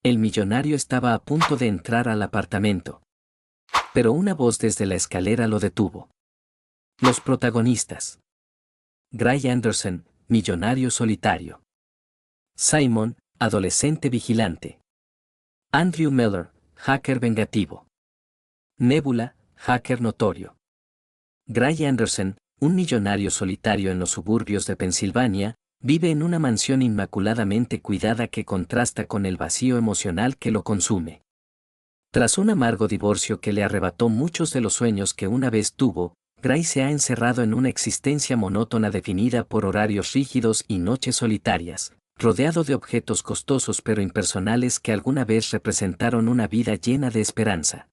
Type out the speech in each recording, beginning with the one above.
El millonario estaba a punto de entrar al apartamento. Pero una voz desde la escalera lo detuvo. Los protagonistas. Gray Anderson, millonario solitario. Simon, adolescente vigilante. Andrew Miller, hacker vengativo. Nebula, hacker notorio. Gray Anderson, un millonario solitario en los suburbios de Pensilvania, vive en una mansión inmaculadamente cuidada que contrasta con el vacío emocional que lo consume. Tras un amargo divorcio que le arrebató muchos de los sueños que una vez tuvo, Gray se ha encerrado en una existencia monótona definida por horarios rígidos y noches solitarias, rodeado de objetos costosos pero impersonales que alguna vez representaron una vida llena de esperanza.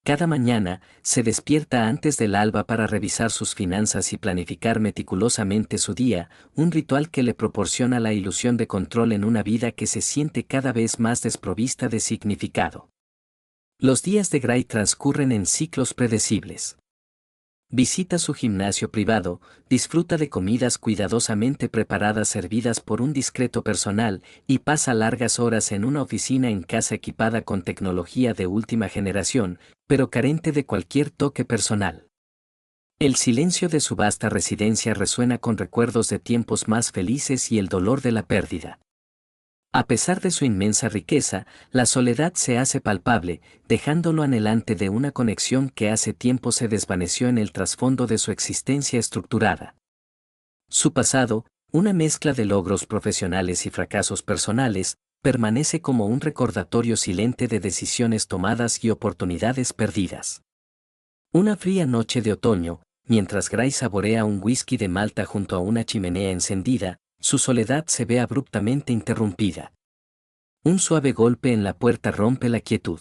Cada mañana, se despierta antes del alba para revisar sus finanzas y planificar meticulosamente su día, un ritual que le proporciona la ilusión de control en una vida que se siente cada vez más desprovista de significado. Los días de Gray transcurren en ciclos predecibles. Visita su gimnasio privado, disfruta de comidas cuidadosamente preparadas servidas por un discreto personal y pasa largas horas en una oficina en casa equipada con tecnología de última generación, pero carente de cualquier toque personal. El silencio de su vasta residencia resuena con recuerdos de tiempos más felices y el dolor de la pérdida. A pesar de su inmensa riqueza, la soledad se hace palpable, dejándolo anhelante de una conexión que hace tiempo se desvaneció en el trasfondo de su existencia estructurada. Su pasado, una mezcla de logros profesionales y fracasos personales, permanece como un recordatorio silente de decisiones tomadas y oportunidades perdidas. Una fría noche de otoño, mientras Gray saborea un whisky de Malta junto a una chimenea encendida, su soledad se ve abruptamente interrumpida. Un suave golpe en la puerta rompe la quietud.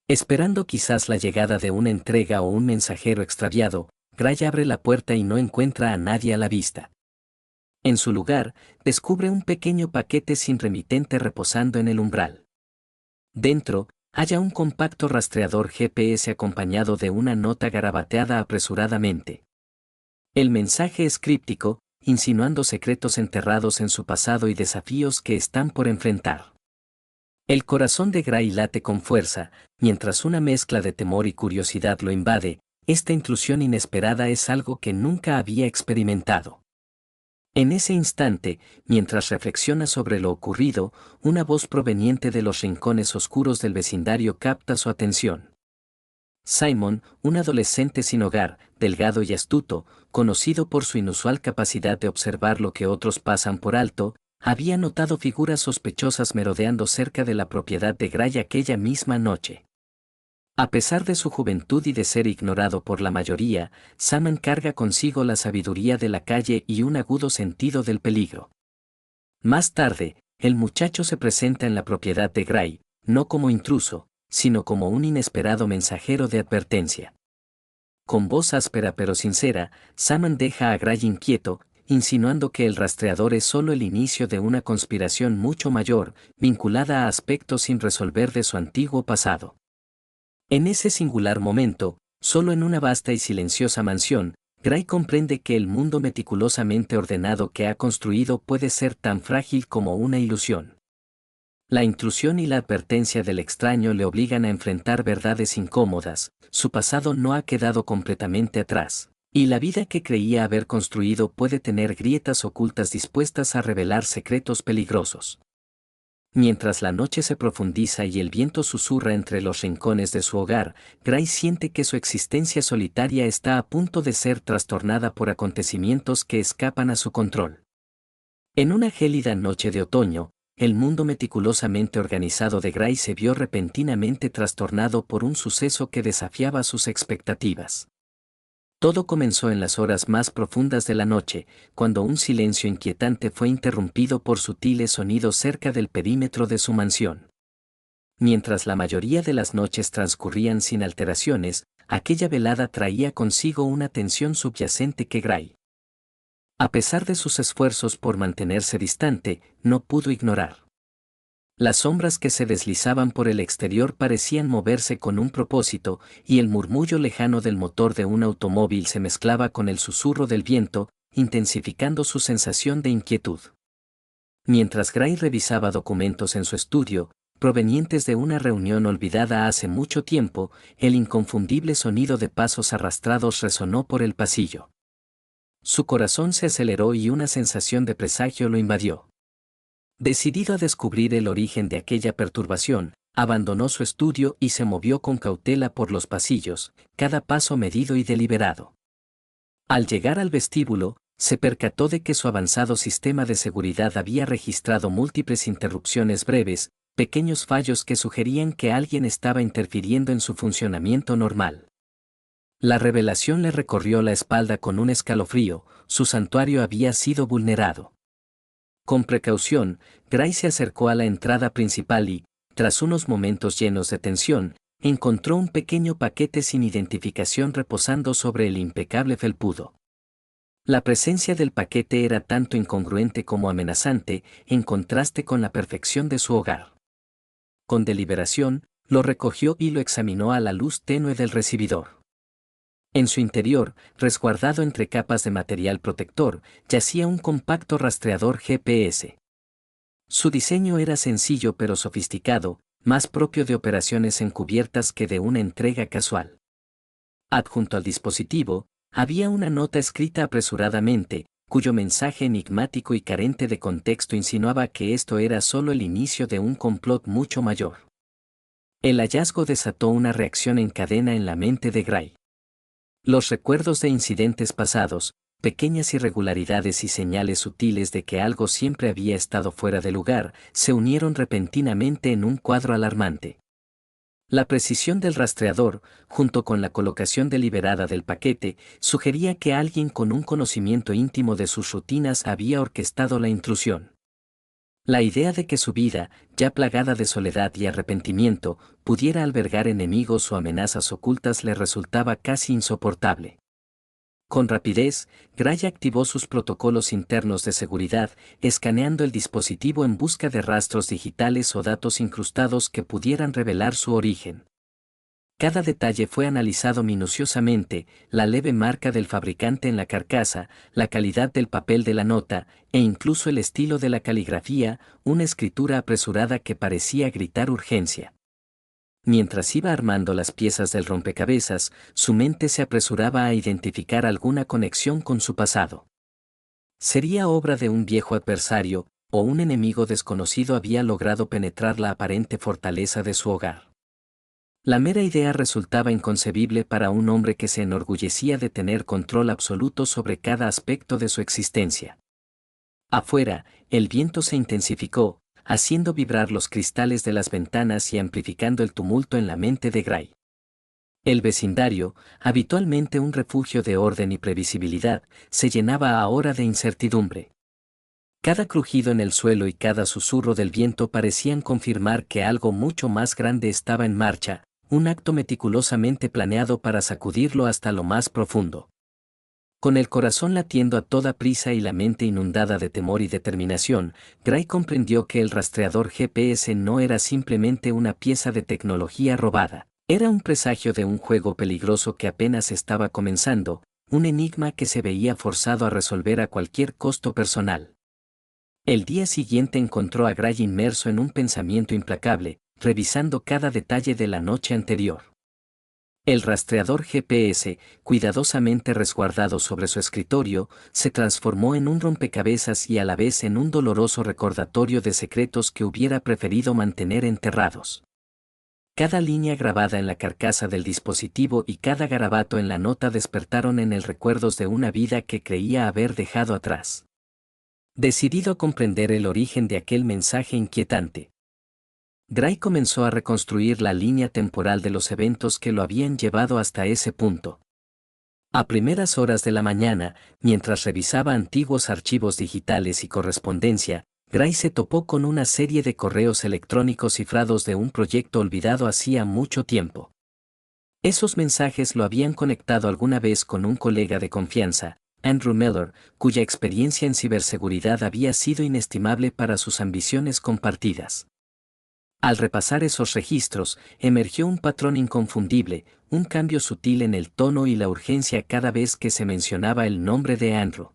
Esperando quizás la llegada de una entrega o un mensajero extraviado, Gray abre la puerta y no encuentra a nadie a la vista. En su lugar, descubre un pequeño paquete sin remitente reposando en el umbral. Dentro, halla un compacto rastreador GPS acompañado de una nota garabateada apresuradamente. El mensaje es críptico, insinuando secretos enterrados en su pasado y desafíos que están por enfrentar. El corazón de Gray late con fuerza, mientras una mezcla de temor y curiosidad lo invade. Esta intrusión inesperada es algo que nunca había experimentado. En ese instante, mientras reflexiona sobre lo ocurrido, una voz proveniente de los rincones oscuros del vecindario capta su atención. Simon, un adolescente sin hogar, delgado y astuto, conocido por su inusual capacidad de observar lo que otros pasan por alto, había notado figuras sospechosas merodeando cerca de la propiedad de Gray aquella misma noche. A pesar de su juventud y de ser ignorado por la mayoría, Simon carga consigo la sabiduría de la calle y un agudo sentido del peligro. Más tarde, el muchacho se presenta en la propiedad de Gray, no como intruso, sino como un inesperado mensajero de advertencia. Con voz áspera pero sincera, Simon deja a Gray inquieto, insinuando que el rastreador es solo el inicio de una conspiración mucho mayor, vinculada a aspectos sin resolver de su antiguo pasado. En ese singular momento, solo en una vasta y silenciosa mansión, Gray comprende que el mundo meticulosamente ordenado que ha construido puede ser tan frágil como una ilusión. La intrusión y la advertencia del extraño le obligan a enfrentar verdades incómodas, su pasado no ha quedado completamente atrás, y la vida que creía haber construido puede tener grietas ocultas dispuestas a revelar secretos peligrosos. Mientras la noche se profundiza y el viento susurra entre los rincones de su hogar, Gray siente que su existencia solitaria está a punto de ser trastornada por acontecimientos que escapan a su control. En una gélida noche de otoño, el mundo meticulosamente organizado de Gray se vio repentinamente trastornado por un suceso que desafiaba sus expectativas. Todo comenzó en las horas más profundas de la noche, cuando un silencio inquietante fue interrumpido por sutiles sonidos cerca del perímetro de su mansión. Mientras la mayoría de las noches transcurrían sin alteraciones, aquella velada traía consigo una tensión subyacente que Gray, a pesar de sus esfuerzos por mantenerse distante, no pudo ignorar. Las sombras que se deslizaban por el exterior parecían moverse con un propósito, y el murmullo lejano del motor de un automóvil se mezclaba con el susurro del viento, intensificando su sensación de inquietud. Mientras Gray revisaba documentos en su estudio, provenientes de una reunión olvidada hace mucho tiempo, el inconfundible sonido de pasos arrastrados resonó por el pasillo. Su corazón se aceleró y una sensación de presagio lo invadió. Decidido a descubrir el origen de aquella perturbación, abandonó su estudio y se movió con cautela por los pasillos, cada paso medido y deliberado. Al llegar al vestíbulo, se percató de que su avanzado sistema de seguridad había registrado múltiples interrupciones breves, pequeños fallos que sugerían que alguien estaba interfiriendo en su funcionamiento normal. La revelación le recorrió la espalda con un escalofrío, su santuario había sido vulnerado. Con precaución, Gray se acercó a la entrada principal y, tras unos momentos llenos de tensión, encontró un pequeño paquete sin identificación reposando sobre el impecable felpudo. La presencia del paquete era tanto incongruente como amenazante, en contraste con la perfección de su hogar. Con deliberación, lo recogió y lo examinó a la luz tenue del recibidor. En su interior, resguardado entre capas de material protector, yacía un compacto rastreador GPS. Su diseño era sencillo pero sofisticado, más propio de operaciones encubiertas que de una entrega casual. Adjunto al dispositivo, había una nota escrita apresuradamente, cuyo mensaje enigmático y carente de contexto insinuaba que esto era solo el inicio de un complot mucho mayor. El hallazgo desató una reacción en cadena en la mente de Gray. Los recuerdos de incidentes pasados, pequeñas irregularidades y señales sutiles de que algo siempre había estado fuera de lugar, se unieron repentinamente en un cuadro alarmante. La precisión del rastreador, junto con la colocación deliberada del paquete, sugería que alguien con un conocimiento íntimo de sus rutinas había orquestado la intrusión. La idea de que su vida, ya plagada de soledad y arrepentimiento, pudiera albergar enemigos o amenazas ocultas le resultaba casi insoportable. Con rapidez, Gray activó sus protocolos internos de seguridad, escaneando el dispositivo en busca de rastros digitales o datos incrustados que pudieran revelar su origen. Cada detalle fue analizado minuciosamente, la leve marca del fabricante en la carcasa, la calidad del papel de la nota, e incluso el estilo de la caligrafía, una escritura apresurada que parecía gritar urgencia. Mientras iba armando las piezas del rompecabezas, su mente se apresuraba a identificar alguna conexión con su pasado. ¿Sería obra de un viejo adversario, o un enemigo desconocido había logrado penetrar la aparente fortaleza de su hogar? La mera idea resultaba inconcebible para un hombre que se enorgullecía de tener control absoluto sobre cada aspecto de su existencia. Afuera, el viento se intensificó, haciendo vibrar los cristales de las ventanas y amplificando el tumulto en la mente de Gray. El vecindario, habitualmente un refugio de orden y previsibilidad, se llenaba ahora de incertidumbre. Cada crujido en el suelo y cada susurro del viento parecían confirmar que algo mucho más grande estaba en marcha, un acto meticulosamente planeado para sacudirlo hasta lo más profundo. Con el corazón latiendo a toda prisa y la mente inundada de temor y determinación, Gray comprendió que el rastreador GPS no era simplemente una pieza de tecnología robada, era un presagio de un juego peligroso que apenas estaba comenzando, un enigma que se veía forzado a resolver a cualquier costo personal. El día siguiente encontró a Gray inmerso en un pensamiento implacable, revisando cada detalle de la noche anterior. El rastreador GPS, cuidadosamente resguardado sobre su escritorio, se transformó en un rompecabezas y a la vez en un doloroso recordatorio de secretos que hubiera preferido mantener enterrados. Cada línea grabada en la carcasa del dispositivo y cada garabato en la nota despertaron en él recuerdos de una vida que creía haber dejado atrás. Decidido a comprender el origen de aquel mensaje inquietante, Gray comenzó a reconstruir la línea temporal de los eventos que lo habían llevado hasta ese punto. A primeras horas de la mañana, mientras revisaba antiguos archivos digitales y correspondencia, Gray se topó con una serie de correos electrónicos cifrados de un proyecto olvidado hacía mucho tiempo. Esos mensajes lo habían conectado alguna vez con un colega de confianza, Andrew Miller, cuya experiencia en ciberseguridad había sido inestimable para sus ambiciones compartidas. Al repasar esos registros, emergió un patrón inconfundible, un cambio sutil en el tono y la urgencia cada vez que se mencionaba el nombre de Andrew.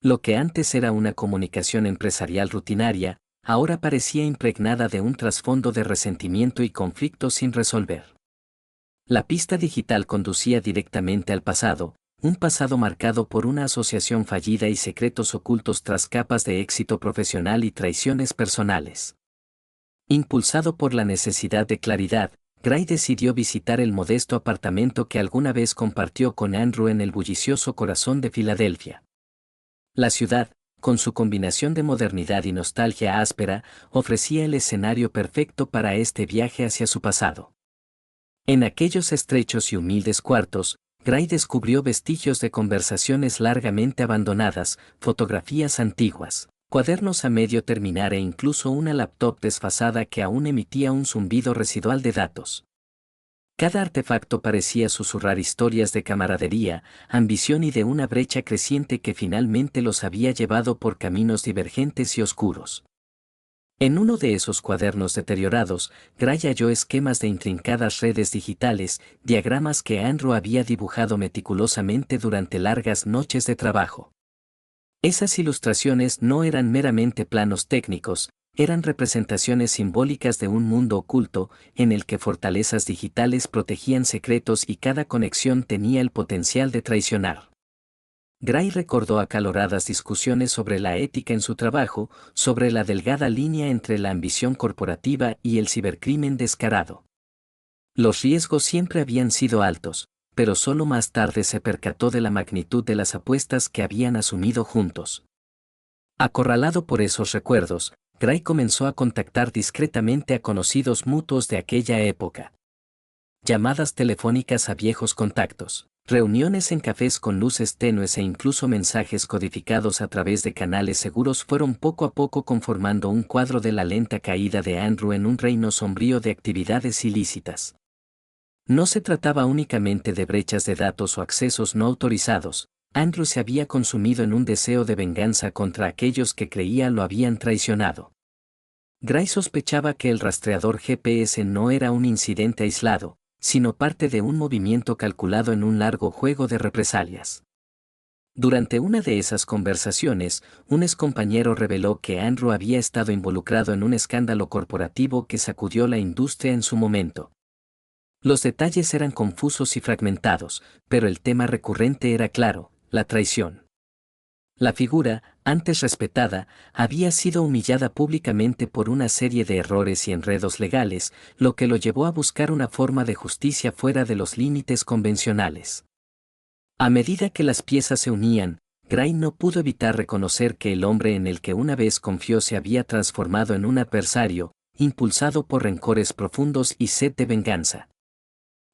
Lo que antes era una comunicación empresarial rutinaria, ahora parecía impregnada de un trasfondo de resentimiento y conflicto sin resolver. La pista digital conducía directamente al pasado, un pasado marcado por una asociación fallida y secretos ocultos tras capas de éxito profesional y traiciones personales. Impulsado por la necesidad de claridad, Gray decidió visitar el modesto apartamento que alguna vez compartió con Andrew en el bullicioso corazón de Filadelfia. La ciudad, con su combinación de modernidad y nostalgia áspera, ofrecía el escenario perfecto para este viaje hacia su pasado. En aquellos estrechos y humildes cuartos, Gray descubrió vestigios de conversaciones largamente abandonadas, fotografías antiguas, cuadernos a medio terminar e incluso una laptop desfasada que aún emitía un zumbido residual de datos. Cada artefacto parecía susurrar historias de camaradería, ambición y de una brecha creciente que finalmente los había llevado por caminos divergentes y oscuros. En uno de esos cuadernos deteriorados, Gray halló esquemas de intrincadas redes digitales, diagramas que Andrew había dibujado meticulosamente durante largas noches de trabajo. Esas ilustraciones no eran meramente planos técnicos, eran representaciones simbólicas de un mundo oculto, en el que fortalezas digitales protegían secretos y cada conexión tenía el potencial de traicionar. Gray recordó acaloradas discusiones sobre la ética en su trabajo, sobre la delgada línea entre la ambición corporativa y el cibercrimen descarado. Los riesgos siempre habían sido altos, pero solo más tarde se percató de la magnitud de las apuestas que habían asumido juntos. Acorralado por esos recuerdos, Gray comenzó a contactar discretamente a conocidos mutuos de aquella época. Llamadas telefónicas a viejos contactos, reuniones en cafés con luces tenues e incluso mensajes codificados a través de canales seguros fueron poco a poco conformando un cuadro de la lenta caída de Andrew en un reino sombrío de actividades ilícitas. No se trataba únicamente de brechas de datos o accesos no autorizados. Andrew se había consumido en un deseo de venganza contra aquellos que creía lo habían traicionado. Gray sospechaba que el rastreador GPS no era un incidente aislado, sino parte de un movimiento calculado en un largo juego de represalias. Durante una de esas conversaciones, un excompañero reveló que Andrew había estado involucrado en un escándalo corporativo que sacudió la industria en su momento. Los detalles eran confusos y fragmentados, pero el tema recurrente era claro: la traición. La figura, antes respetada, había sido humillada públicamente por una serie de errores y enredos legales, lo que lo llevó a buscar una forma de justicia fuera de los límites convencionales. A medida que las piezas se unían, Gray no pudo evitar reconocer que el hombre en el que una vez confió se había transformado en un adversario, impulsado por rencores profundos y sed de venganza.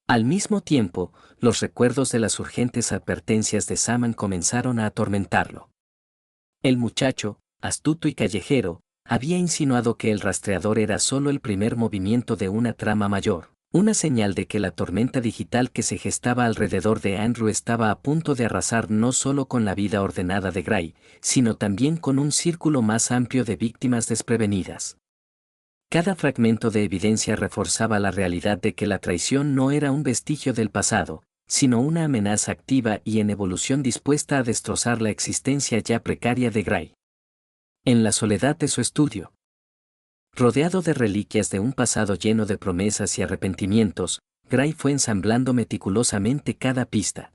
Al mismo tiempo, los recuerdos de las urgentes advertencias de Saman comenzaron a atormentarlo. El muchacho, astuto y callejero, había insinuado que el rastreador era solo el primer movimiento de una trama mayor, una señal de que la tormenta digital que se gestaba alrededor de Andrew estaba a punto de arrasar no solo con la vida ordenada de Gray, sino también con un círculo más amplio de víctimas desprevenidas. Cada fragmento de evidencia reforzaba la realidad de que la traición no era un vestigio del pasado, sino una amenaza activa y en evolución dispuesta a destrozar la existencia ya precaria de Gray. En la soledad de su estudio, rodeado de reliquias de un pasado lleno de promesas y arrepentimientos, Gray fue ensamblando meticulosamente cada pista.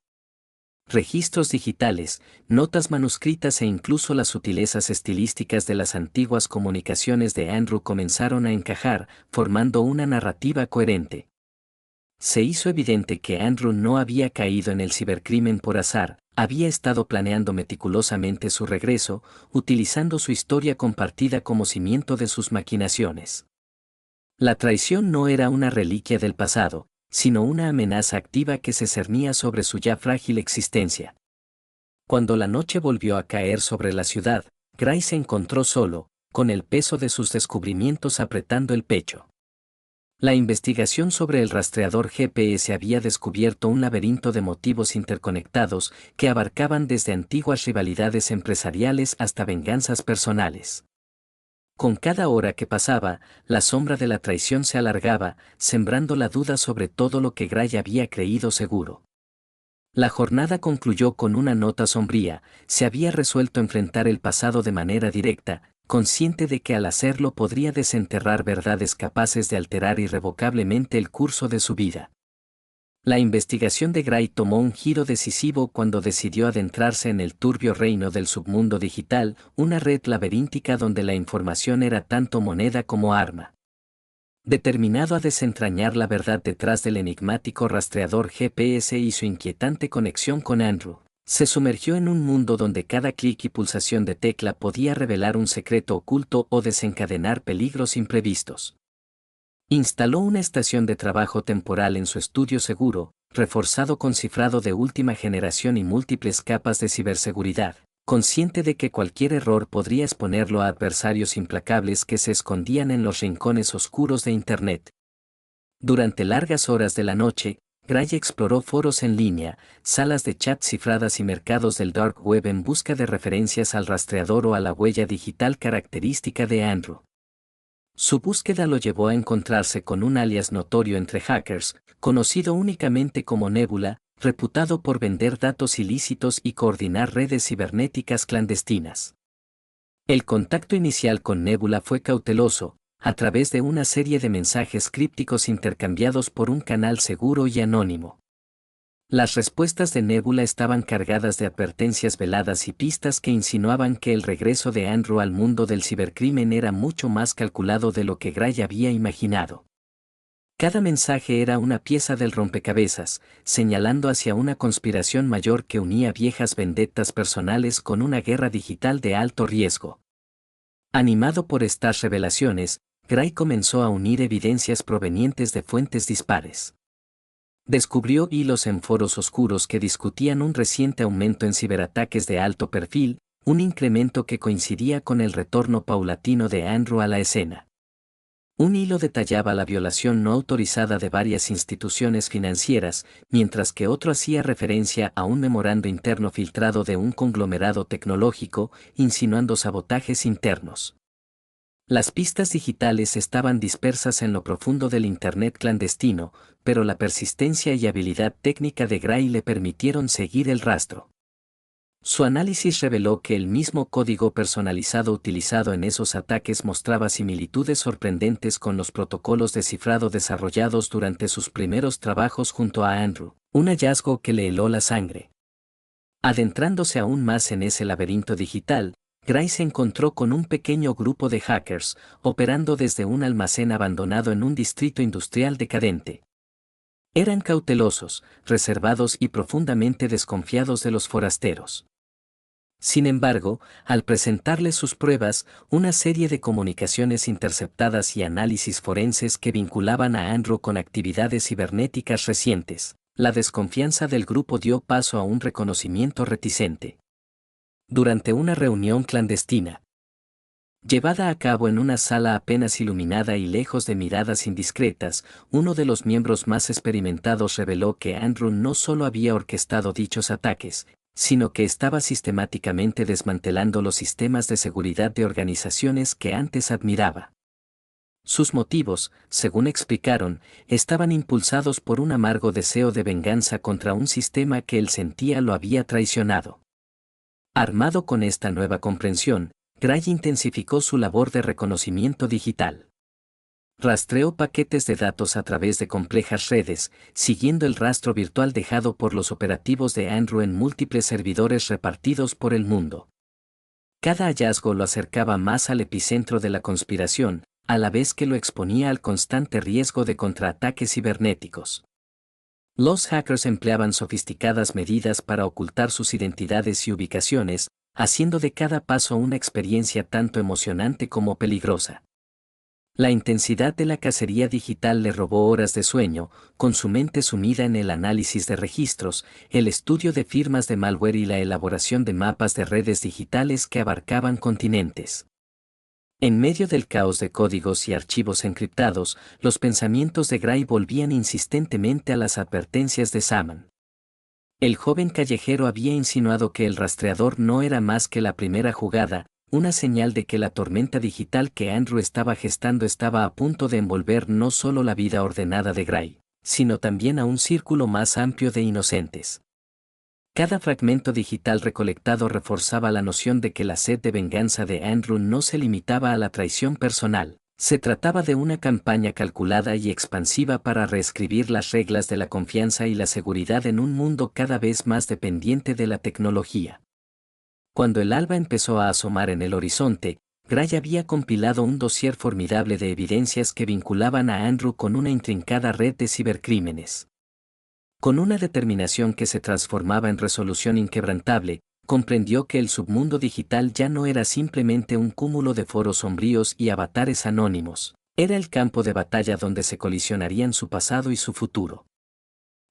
Registros digitales, notas manuscritas e incluso las sutilezas estilísticas de las antiguas comunicaciones de Andrew comenzaron a encajar, formando una narrativa coherente. Se hizo evidente que Andrew no había caído en el cibercrimen por azar, había estado planeando meticulosamente su regreso, utilizando su historia compartida como cimiento de sus maquinaciones. La traición no era una reliquia del pasado, sino una amenaza activa que se cernía sobre su ya frágil existencia. Cuando la noche volvió a caer sobre la ciudad, Gray se encontró solo, con el peso de sus descubrimientos apretando el pecho. La investigación sobre el rastreador GPS había descubierto un laberinto de motivos interconectados que abarcaban desde antiguas rivalidades empresariales hasta venganzas personales. Con cada hora que pasaba, la sombra de la traición se alargaba, sembrando la duda sobre todo lo que Gray había creído seguro. La jornada concluyó con una nota sombría: se había resuelto enfrentar el pasado de manera directa, consciente de que al hacerlo podría desenterrar verdades capaces de alterar irrevocablemente el curso de su vida. La investigación de Gray tomó un giro decisivo cuando decidió adentrarse en el turbio reino del submundo digital, una red laberíntica donde la información era tanto moneda como arma. Determinado a desentrañar la verdad detrás del enigmático rastreador GPS y su inquietante conexión con Andrew, se sumergió en un mundo donde cada clic y pulsación de tecla podía revelar un secreto oculto o desencadenar peligros imprevistos. Instaló una estación de trabajo temporal en su estudio seguro, reforzado con cifrado de última generación y múltiples capas de ciberseguridad, consciente de que cualquier error podría exponerlo a adversarios implacables que se escondían en los rincones oscuros de Internet. Durante largas horas de la noche, Gray exploró foros en línea, salas de chat cifradas y mercados del dark web en busca de referencias al rastreador o a la huella digital característica de Andrew. Su búsqueda lo llevó a encontrarse con un alias notorio entre hackers, conocido únicamente como Nebula, reputado por vender datos ilícitos y coordinar redes cibernéticas clandestinas. El contacto inicial con Nebula fue cauteloso, a través de una serie de mensajes crípticos intercambiados por un canal seguro y anónimo. Las respuestas de Nebula estaban cargadas de advertencias veladas y pistas que insinuaban que el regreso de Andrew al mundo del cibercrimen era mucho más calculado de lo que Gray había imaginado. Cada mensaje era una pieza del rompecabezas, señalando hacia una conspiración mayor que unía viejas vendettas personales con una guerra digital de alto riesgo. Animado por estas revelaciones, Gray comenzó a unir evidencias provenientes de fuentes dispares. Descubrió hilos en foros oscuros que discutían un reciente aumento en ciberataques de alto perfil, un incremento que coincidía con el retorno paulatino de Andrew a la escena. Un hilo detallaba la violación no autorizada de varias instituciones financieras, mientras que otro hacía referencia a un memorando interno filtrado de un conglomerado tecnológico, insinuando sabotajes internos. Las pistas digitales estaban dispersas en lo profundo del Internet clandestino, pero la persistencia y habilidad técnica de Gray le permitieron seguir el rastro. Su análisis reveló que el mismo código personalizado utilizado en esos ataques mostraba similitudes sorprendentes con los protocolos de cifrado desarrollados durante sus primeros trabajos junto a Andrew, un hallazgo que le heló la sangre. Adentrándose aún más en ese laberinto digital, Gray se encontró con un pequeño grupo de hackers, operando desde un almacén abandonado en un distrito industrial decadente. Eran cautelosos, reservados y profundamente desconfiados de los forasteros. Sin embargo, al presentarles sus pruebas, una serie de comunicaciones interceptadas y análisis forenses que vinculaban a Andrew con actividades cibernéticas recientes, la desconfianza del grupo dio paso a un reconocimiento reticente. Durante una reunión clandestina, llevada a cabo en una sala apenas iluminada y lejos de miradas indiscretas, uno de los miembros más experimentados reveló que Andrew no solo había orquestado dichos ataques, sino que estaba sistemáticamente desmantelando los sistemas de seguridad de organizaciones que antes admiraba. Sus motivos, según explicaron, estaban impulsados por un amargo deseo de venganza contra un sistema que él sentía lo había traicionado. Armado con esta nueva comprensión, Gray intensificó su labor de reconocimiento digital. Rastreó paquetes de datos a través de complejas redes, siguiendo el rastro virtual dejado por los operativos de Andrew en múltiples servidores repartidos por el mundo. Cada hallazgo lo acercaba más al epicentro de la conspiración, a la vez que lo exponía al constante riesgo de contraataques cibernéticos. Los hackers empleaban sofisticadas medidas para ocultar sus identidades y ubicaciones, haciendo de cada paso una experiencia tanto emocionante como peligrosa. La intensidad de la cacería digital le robó horas de sueño, con su mente sumida en el análisis de registros, el estudio de firmas de malware y la elaboración de mapas de redes digitales que abarcaban continentes. En medio del caos de códigos y archivos encriptados, los pensamientos de Gray volvían insistentemente a las advertencias de Saman. El joven callejero había insinuado que el rastreador no era más que la primera jugada, una señal de que la tormenta digital que Andrew estaba gestando estaba a punto de envolver no solo la vida ordenada de Gray, sino también a un círculo más amplio de inocentes. Cada fragmento digital recolectado reforzaba la noción de que la sed de venganza de Andrew no se limitaba a la traición personal. Se trataba de una campaña calculada y expansiva para reescribir las reglas de la confianza y la seguridad en un mundo cada vez más dependiente de la tecnología. Cuando el alba empezó a asomar en el horizonte, Gray había compilado un dossier formidable de evidencias que vinculaban a Andrew con una intrincada red de cibercrímenes. Con una determinación que se transformaba en resolución inquebrantable, comprendió que el submundo digital ya no era simplemente un cúmulo de foros sombríos y avatares anónimos, era el campo de batalla donde se colisionarían su pasado y su futuro.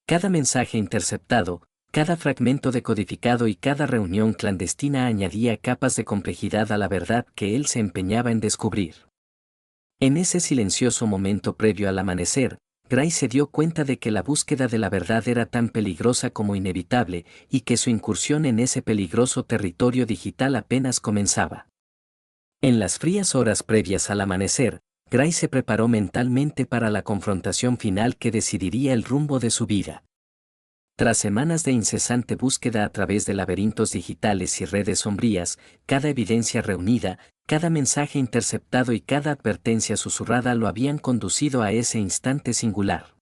Cada mensaje interceptado, cada fragmento decodificado y cada reunión clandestina añadía capas de complejidad a la verdad que él se empeñaba en descubrir. En ese silencioso momento previo al amanecer, Gray se dio cuenta de que la búsqueda de la verdad era tan peligrosa como inevitable y que su incursión en ese peligroso territorio digital apenas comenzaba. En las frías horas previas al amanecer, Gray se preparó mentalmente para la confrontación final que decidiría el rumbo de su vida. Tras semanas de incesante búsqueda a través de laberintos digitales y redes sombrías, cada evidencia reunida, cada mensaje interceptado y cada advertencia susurrada lo habían conducido a ese instante singular.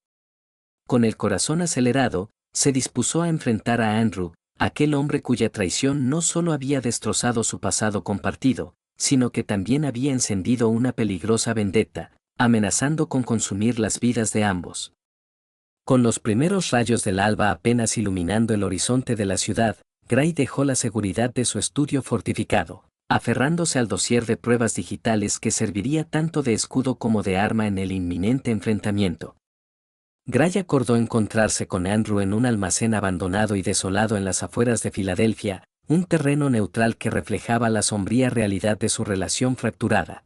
Con el corazón acelerado, se dispuso a enfrentar a Andrew, aquel hombre cuya traición no solo había destrozado su pasado compartido, sino que también había encendido una peligrosa vendetta, amenazando con consumir las vidas de ambos. Con los primeros rayos del alba apenas iluminando el horizonte de la ciudad, Gray dejó la seguridad de su estudio fortificado, aferrándose al dossier de pruebas digitales que serviría tanto de escudo como de arma en el inminente enfrentamiento. Gray acordó encontrarse con Andrew en un almacén abandonado y desolado en las afueras de Filadelfia, un terreno neutral que reflejaba la sombría realidad de su relación fracturada.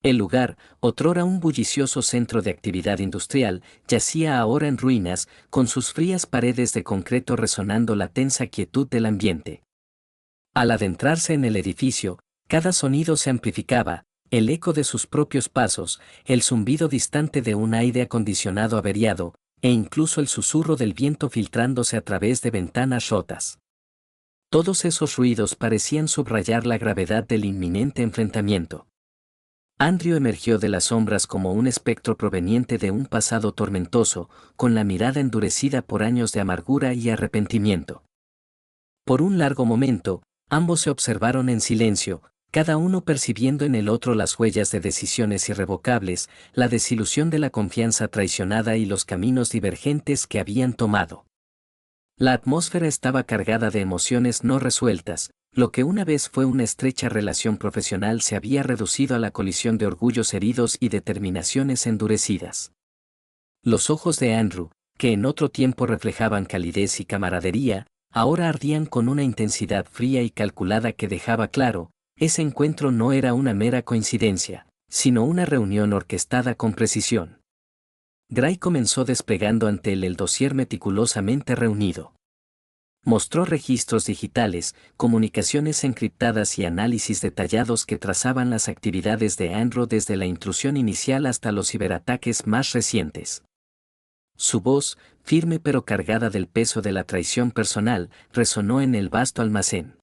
El lugar, otrora un bullicioso centro de actividad industrial, yacía ahora en ruinas, con sus frías paredes de concreto resonando la tensa quietud del ambiente. Al adentrarse en el edificio, cada sonido se amplificaba, el eco de sus propios pasos, el zumbido distante de un aire acondicionado averiado, e incluso el susurro del viento filtrándose a través de ventanas rotas. Todos esos ruidos parecían subrayar la gravedad del inminente enfrentamiento. Andrew emergió de las sombras como un espectro proveniente de un pasado tormentoso, con la mirada endurecida por años de amargura y arrepentimiento. Por un largo momento, ambos se observaron en silencio, cada uno percibiendo en el otro las huellas de decisiones irrevocables, la desilusión de la confianza traicionada y los caminos divergentes que habían tomado. La atmósfera estaba cargada de emociones no resueltas. Lo que una vez fue una estrecha relación profesional se había reducido a la colisión de orgullos heridos y determinaciones endurecidas. Los ojos de Andrew, que en otro tiempo reflejaban calidez y camaradería, ahora ardían con una intensidad fría y calculada que dejaba claro, ese encuentro no era una mera coincidencia, sino una reunión orquestada con precisión. Gray comenzó desplegando ante él el dossier meticulosamente reunido. Mostró registros digitales, comunicaciones encriptadas y análisis detallados que trazaban las actividades de Andrew desde la intrusión inicial hasta los ciberataques más recientes. Su voz, firme pero cargada del peso de la traición personal, resonó en el vasto almacén.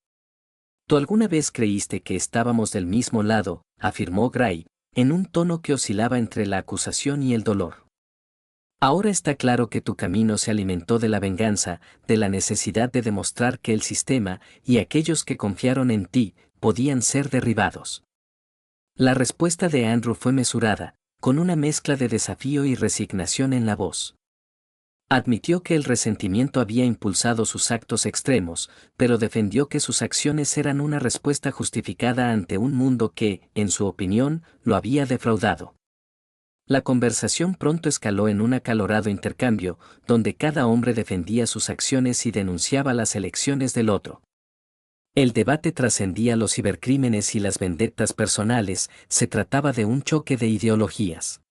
«¿Tú alguna vez creíste que estábamos del mismo lado?», afirmó Gray, en un tono que oscilaba entre la acusación y el dolor. «Ahora está claro que tu camino se alimentó de la venganza, de la necesidad de demostrar que el sistema, y aquellos que confiaron en ti, podían ser derribados». La respuesta de Andrew fue mesurada, con una mezcla de desafío y resignación en la voz. Admitió que el resentimiento había impulsado sus actos extremos, pero defendió que sus acciones eran una respuesta justificada ante un mundo que, en su opinión, lo había defraudado. La conversación pronto escaló en un acalorado intercambio, donde cada hombre defendía sus acciones y denunciaba las elecciones del otro. El debate trascendía los cibercrímenes y las vendettas personales, se trataba de un choque de ideologías.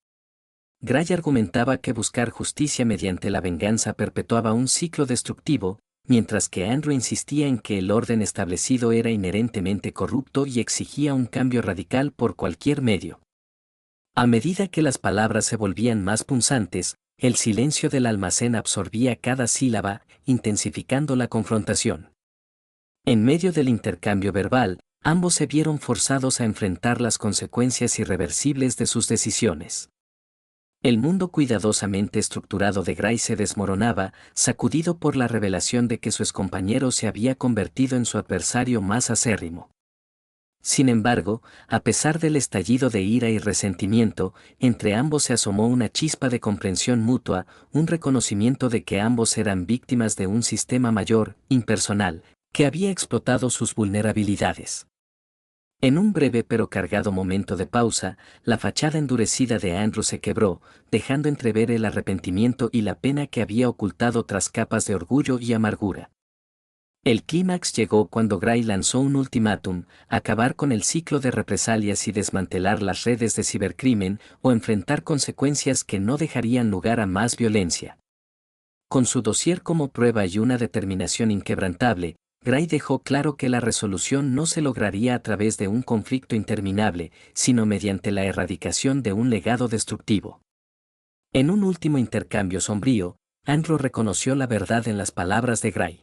Gray argumentaba que buscar justicia mediante la venganza perpetuaba un ciclo destructivo, mientras que Andrew insistía en que el orden establecido era inherentemente corrupto y exigía un cambio radical por cualquier medio. A medida que las palabras se volvían más punzantes, El silencio del almacén absorbía cada sílaba, intensificando la confrontación. En medio del intercambio verbal, ambos se vieron forzados a enfrentar las consecuencias irreversibles de sus decisiones. El mundo cuidadosamente estructurado de Gray se desmoronaba, sacudido por la revelación de que su excompañero se había convertido en su adversario más acérrimo. Sin embargo, a pesar del estallido de ira y resentimiento, entre ambos se asomó una chispa de comprensión mutua, un reconocimiento de que ambos eran víctimas de un sistema mayor, impersonal, que había explotado sus vulnerabilidades. En un breve pero cargado momento de pausa, la fachada endurecida de Andrew se quebró, dejando entrever el arrepentimiento y la pena que había ocultado tras capas de orgullo y amargura. El clímax llegó cuando Gray lanzó un ultimátum: acabar con el ciclo de represalias y desmantelar las redes de cibercrimen o enfrentar consecuencias que no dejarían lugar a más violencia. Con su dossier como prueba y una determinación inquebrantable, Gray dejó claro que la resolución no se lograría a través de un conflicto interminable, sino mediante la erradicación de un legado destructivo. En un último intercambio sombrío, Andrew reconoció la verdad en las palabras de Gray.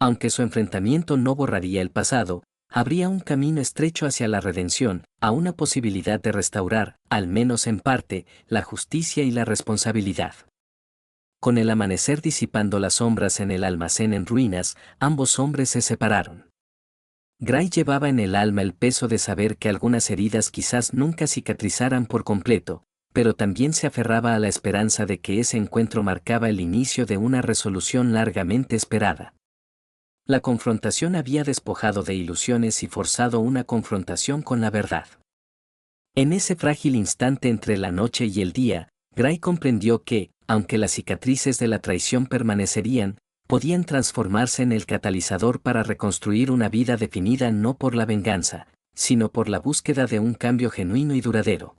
Aunque su enfrentamiento no borraría el pasado, habría un camino estrecho hacia la redención, a una posibilidad de restaurar, al menos en parte, la justicia y la responsabilidad. Con el amanecer disipando las sombras en el almacén en ruinas, ambos hombres se separaron. Gray llevaba en el alma el peso de saber que algunas heridas quizás nunca cicatrizaran por completo, pero también se aferraba a la esperanza de que ese encuentro marcaba el inicio de una resolución largamente esperada. La confrontación había despojado de ilusiones y forzado una confrontación con la verdad. En ese frágil instante entre la noche y el día, Gray comprendió que, aunque las cicatrices de la traición permanecerían, podían transformarse en el catalizador para reconstruir una vida definida no por la venganza, sino por la búsqueda de un cambio genuino y duradero.